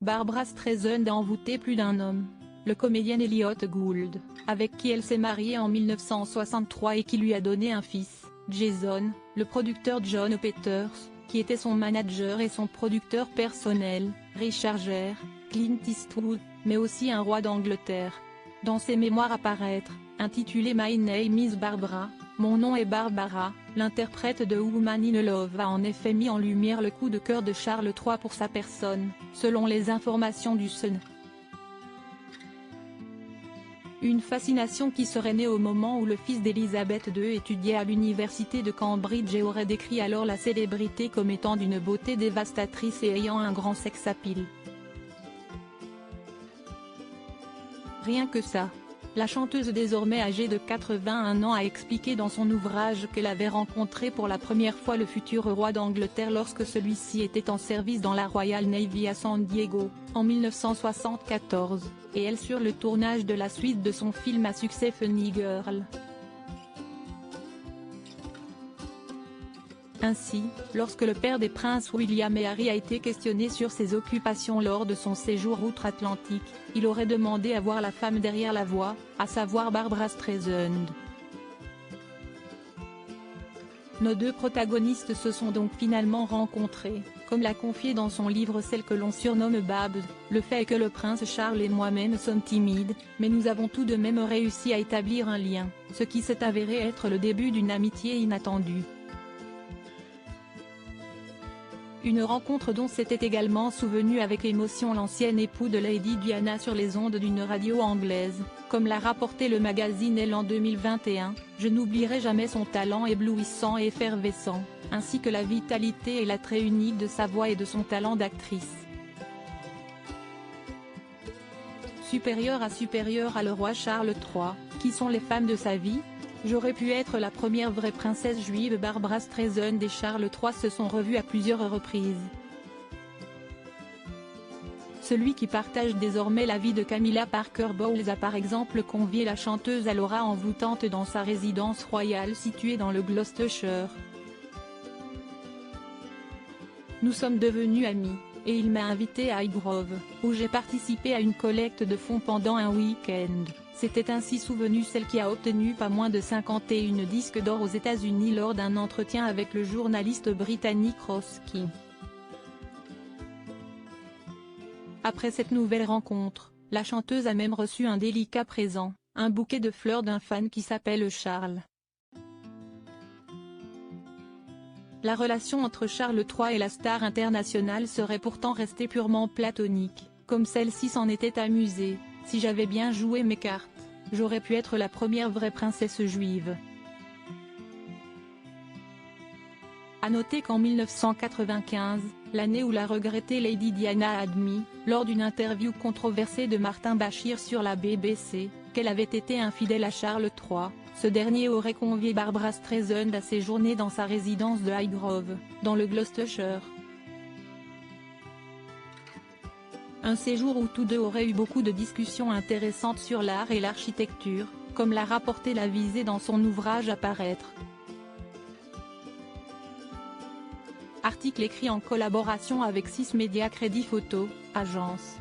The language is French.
Barbra Streisand a envoûté plus d'un homme. Le comédien Elliot Gould, avec qui elle s'est mariée en 1963 et qui lui a donné un fils, Jason, le producteur John Peters, qui était son manager et son producteur personnel, Richard Gere, Clint Eastwood, mais aussi un roi d'Angleterre. Dans ses mémoires à paraître, intitulé My Name is Barbara, Mon nom est Barbara, l'interprète de Woman in Love a en effet mis en lumière le coup de cœur de Charles III pour sa personne, selon les informations du Sun. Une fascination qui serait née au moment où le fils d'Élisabeth II étudiait à l'université de Cambridge et aurait décrit alors la célébrité comme étant d'une beauté dévastatrice et ayant un grand sex appeal. Rien que ça. La chanteuse désormais âgée de 81 ans a expliqué dans son ouvrage qu'elle avait rencontré pour la première fois le futur roi d'Angleterre lorsque celui-ci était en service dans la Royal Navy à San Diego, en 1974, et elle sur le tournage de la suite de son film à succès Funny Girl. Ainsi, lorsque le père des princes William et Harry a été questionné sur ses occupations lors de son séjour outre-Atlantique, il aurait demandé à voir la femme derrière la voix, à savoir Barbra Streisand. Nos deux protagonistes se sont donc finalement rencontrés, comme l'a confié dans son livre celle que l'on surnomme Babs. Le fait est que le prince Charles et moi-même sommes timides, mais nous avons tout de même réussi à établir un lien, ce qui s'est avéré être le début d'une amitié inattendue. Une rencontre dont s'était également souvenu avec émotion l'ancien époux de Lady Diana sur les ondes d'une radio anglaise, comme l'a rapporté le magazine Elle en 2021, je n'oublierai jamais son talent éblouissant et effervescent, ainsi que la vitalité et l'attrait unique de sa voix et de son talent d'actrice. Supérieur à le roi Charles III, qui sont les femmes de sa vie? J'aurais pu être la première vraie princesse juive. Barbra Streisand et Charles III se sont revus à plusieurs reprises. Celui qui partage désormais la vie de Camilla Parker Bowles a par exemple convié la chanteuse à l'aura envoûtante dans sa résidence royale située dans le Gloucestershire. Nous sommes devenus amis, et il m'a invité à Highgrove, où j'ai participé à une collecte de fonds pendant un week-end. C'était ainsi souvenu celle qui a obtenu pas moins de 51 disques d'or aux États-Unis lors d'un entretien avec le journaliste britannique Ross Key. Après cette nouvelle rencontre, la chanteuse a même reçu un délicat présent, un bouquet de fleurs d'un fan qui s'appelle Charles. La relation entre Charles III et la star internationale serait pourtant restée purement platonique, comme celle-ci s'en était amusée. Si j'avais bien joué mes cartes, j'aurais pu être la première vraie princesse juive. A noter qu'en 1995, l'année où la regrettée Lady Diana a admis, lors d'une interview controversée de Martin Bashir sur la BBC, qu'elle avait été infidèle à Charles III, ce dernier aurait convié Barbra Streisand à séjourner dans sa résidence de Highgrove, dans le Gloucestershire. Un séjour où tous deux auraient eu beaucoup de discussions intéressantes sur l'art et l'architecture, comme l'a rapporté La Visée dans son ouvrage à paraître. Article écrit en collaboration avec 6 Médias Crédit Photo, agence.